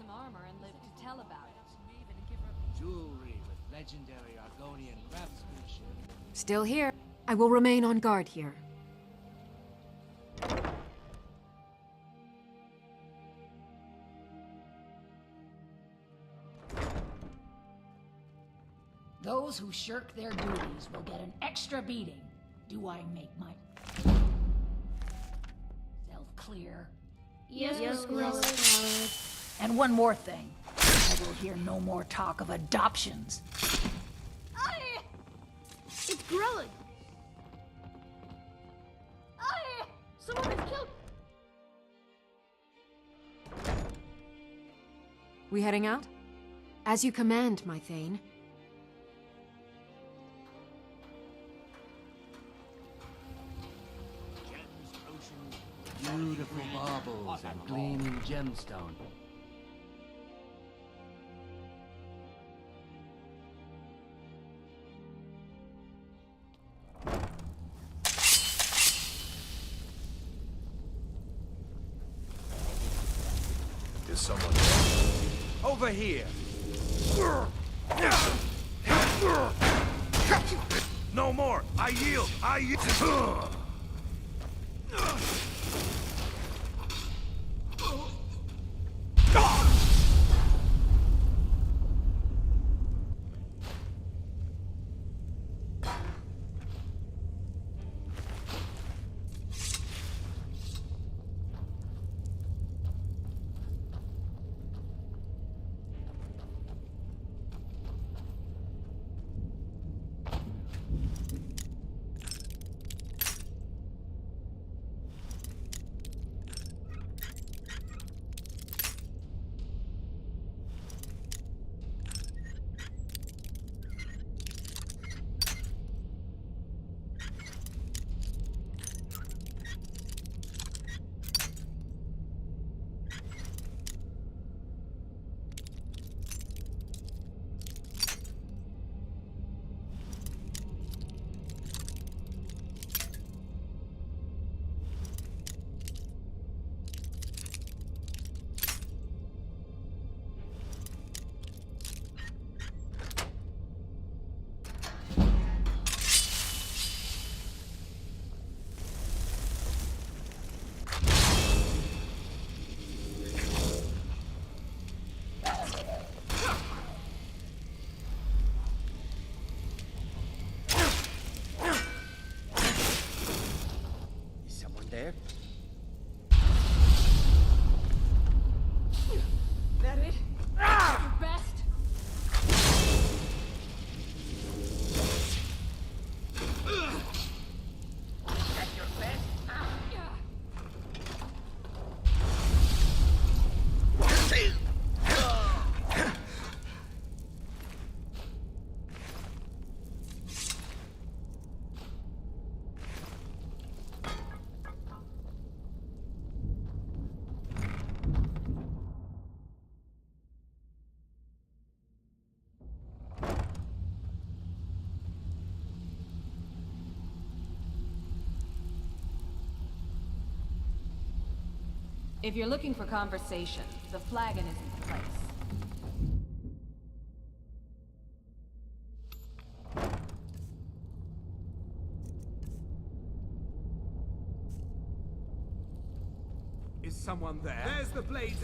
some armor and live to tell about it. Jewelry with legendary Argonian craftsmanship. Still here. I will remain on guard here. Those who shirk their duties will get an extra beating. Do I make my self clear? Yes, And one more thing. I will hear no more talk of adoptions. It's Grellig! Someone has killed... We heading out? As you command, my Thane. Gems, oceans, beautiful marbles and gleaming gemstone. Is someone over here? No more! I yield! I yield! There? That it? Your best? At your best? If you're looking for conversation, the flagon isn't the place. Is someone there? There's the blade's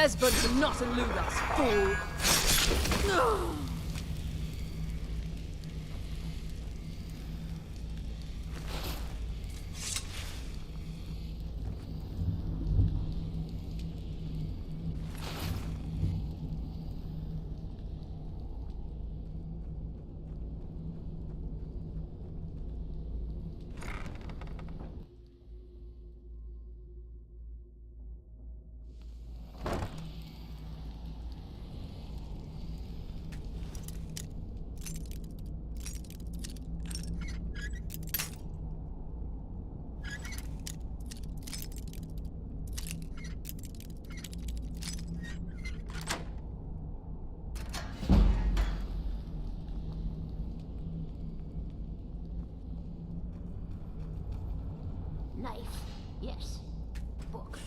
Esbern will not elude us, fool! Knife. Yes. Book.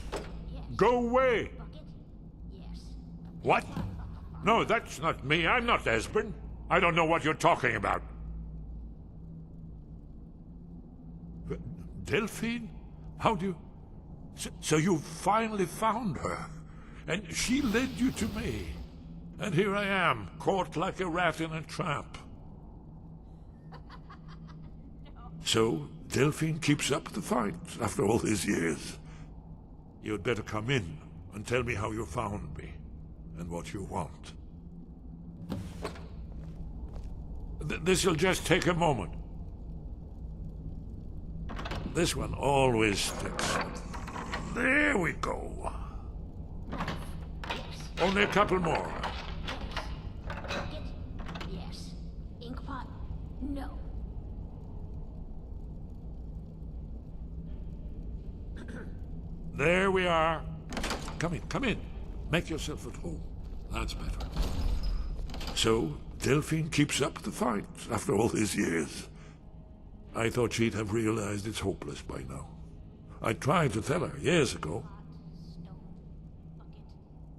Yes. Go away! Bucket. Yes. What? No, that's not me. I'm not Esbern. I don't know what you're talking about. Delphine? How do you... So you finally found her, and she led you to me. And here I am, caught like a rat in a trap. So, Delphine keeps up the fight after all these years. You'd better come in and tell me how you found me, and what you want. This'll just take a moment. This one always sticks. There we go. Only a couple more. Bucket. Yes. Ink pot. No. There we are. Come in, come in. Make yourself at home. That's better. So, Delphine keeps up the fight after all these years. I thought she'd have realized it's hopeless by now. I tried to tell her years ago.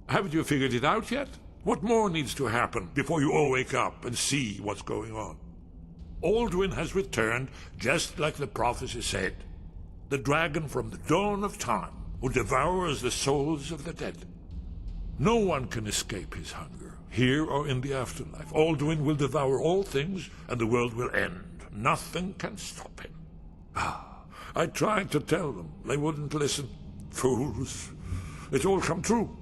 Haven't you figured it out yet? What more needs to happen before you all wake up and see what's going on? Alduin has returned just like the prophecy said. The dragon from the dawn of time who devours the souls of the dead. No one can escape his hunger, here or in the afterlife. Alduin will devour all things, and the world will end. Nothing can stop him. I tried to tell them. They wouldn't listen. Fools. It's all come true.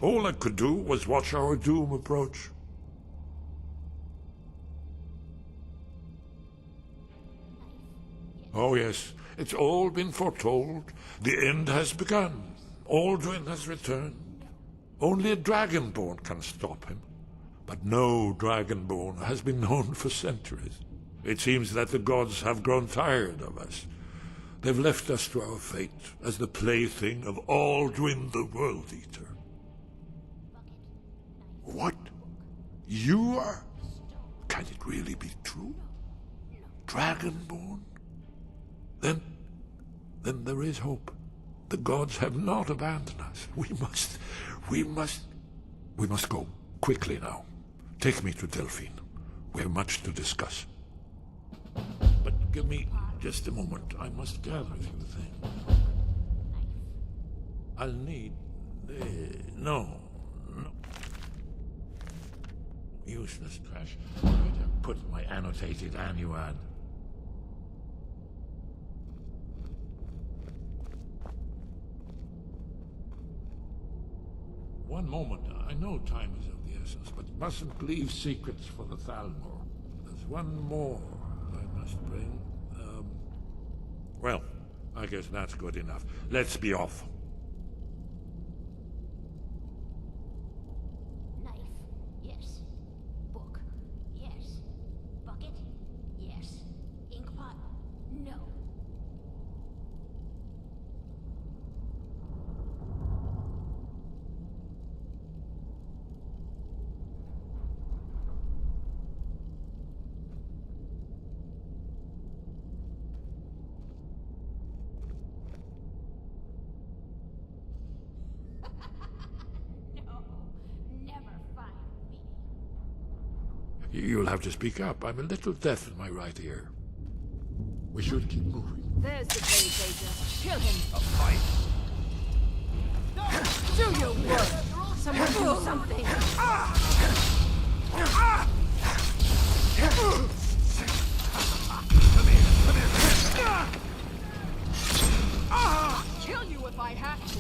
All I could do was watch our doom approach. Oh yes, it's all been foretold. The end has begun. Alduin has returned. Only a dragonborn can stop him. But no dragonborn has been known for centuries. It seems that the gods have grown tired of us. They've left us to our fate as the plaything of Alduin the World Eater. What? You are? Can it really be true? Dragonborn? Then there is hope. The gods have not abandoned us. We must go quickly now. Take me to Delphine. We have much to discuss. But give me just a moment. I must gather a few things. I'll need... no. Useless trash. I better put my annotated annuad. One moment. I know time is of the essence, but mustn't leave secrets for the Thalmor. There's one more I must bring. Well, I guess that's good enough. Let's be off. Knife. Yes. Book. Yes. Bucket. Yes. Ink pot. No. You'll have to speak up. I'm a little deaf in my right ear. We should keep moving. There's the Blade Ranger. Kill him. A fight? Do your work. Someone do something. Kill you if I have to.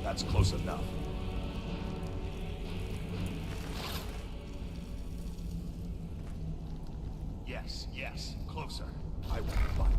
That's close enough. Yes, closer. I want to fight.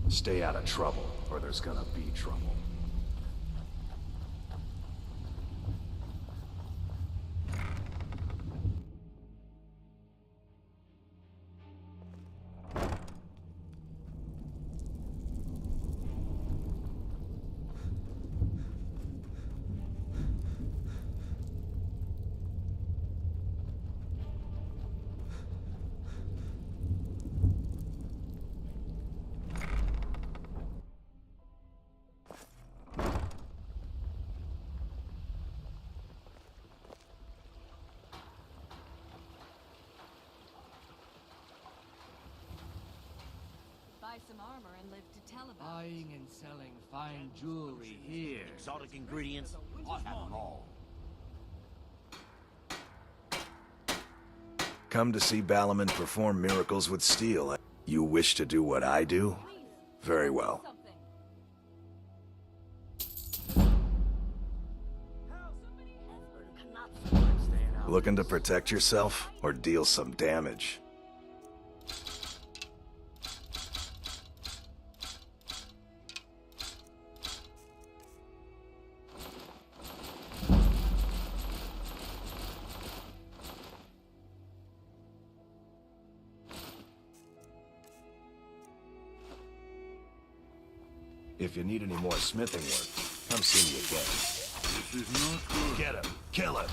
Stay out of trouble, or there's gonna be trouble. Buy some armor and live to tell about it. Buying and selling fine jewelry here. Exotic ingredients, I have them all. Come to see Balaman perform miracles with steel. You wish to do what I do? Very well. Looking to protect yourself, or deal some damage? If you need any more smithing work, come see me again. This is not good. Get him! Kill him!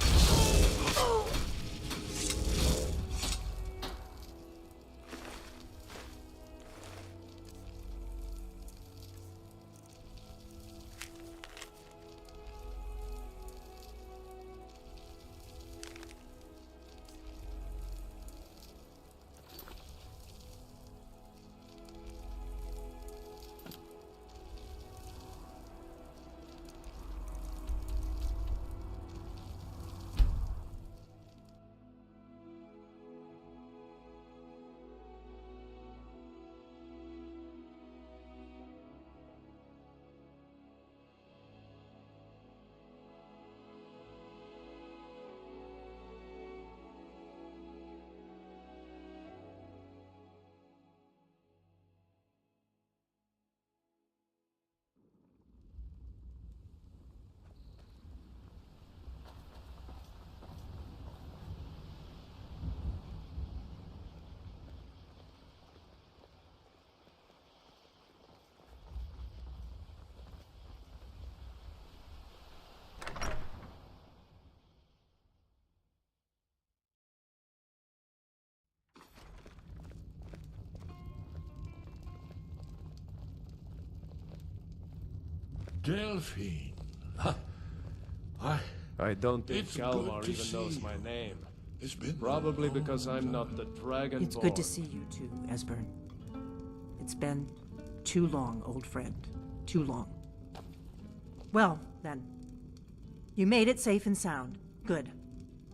Delphine. I don't think It's Kalmar good to even knows see my you. name. It's been Probably a long because I'm not time. the Dragonborn. It's good to see you too, Esbern. It's been too long, old friend. Too long. Well, then. You made it safe and sound. Good.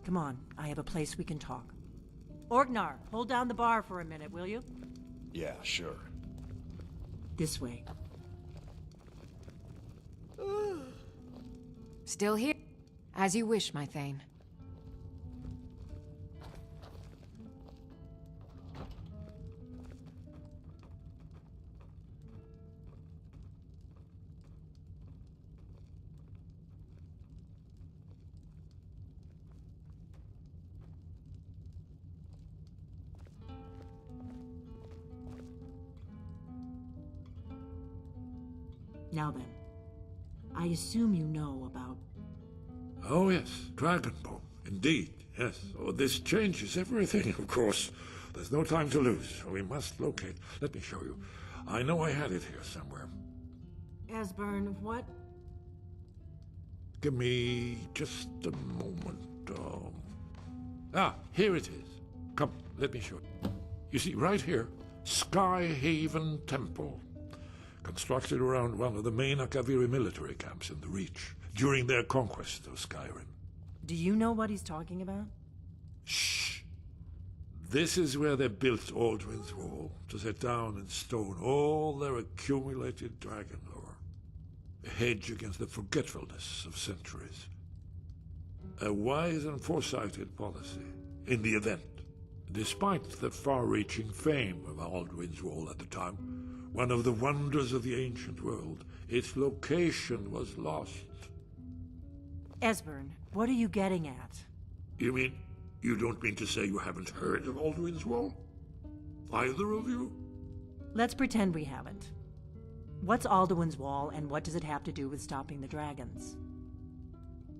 Come on, I have a place we can talk. Orgnar, hold down the bar for a minute, will you? Yeah, sure. This way. Still here? As you wish, my Thane. Now then, I assume you know about... Oh yes, Dragonborn. Indeed, yes. Oh, this changes everything, of course. There's no time to lose. We must locate. Let me show you. I know I had it here somewhere. Esbern, what? Give me just a moment. Here it is. Come, let me show you. You see, right here, Skyhaven Temple. Constructed around one of the main Akaviri military camps in the Reach during their conquest of Skyrim. Do you know what he's talking about? Shh! This is where they built Aldrin's Wall, to set down in stone all their accumulated dragon lore. A hedge against the forgetfulness of centuries. A wise and foresighted policy, in the event, despite the far-reaching fame of Aldrin's Wall at the time, One of the wonders of the ancient world. Its location was lost. Esbern, what are you getting at? You mean, you don't mean to say you haven't heard of Alduin's Wall? Either of you? Let's pretend we haven't. What's Alduin's Wall, and what does it have to do with stopping the dragons?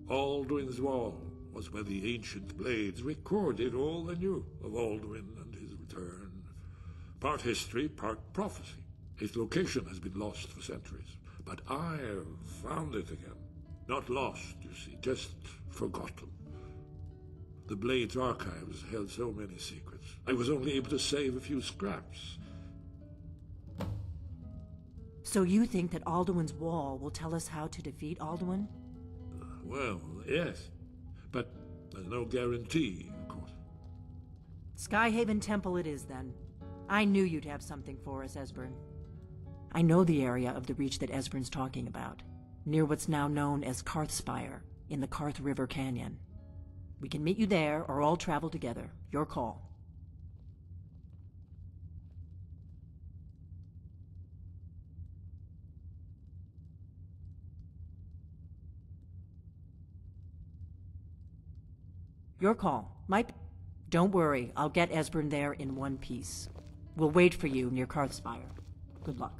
Alduin's Wall was where the ancient blades recorded all they knew of Alduin and his return. Part history, part prophecy. Its location has been lost for centuries, but I have found it again. Not lost, you see, just forgotten. The Blade's archives held so many secrets. I was only able to save a few scraps. So you think that Alduin's Wall will tell us how to defeat Alduin? Well, yes. But there's no guarantee, of course. Skyhaven Temple it is, then. I knew you'd have something for us, Esbern. I know the area of the Reach that Esbern's talking about, near what's now known as Karthspire, in the Karth River Canyon. We can meet you there, or all travel together. Your call. Your call. Don't worry, I'll get Esbern there in one piece. We'll wait for you near Karthspire. Good luck.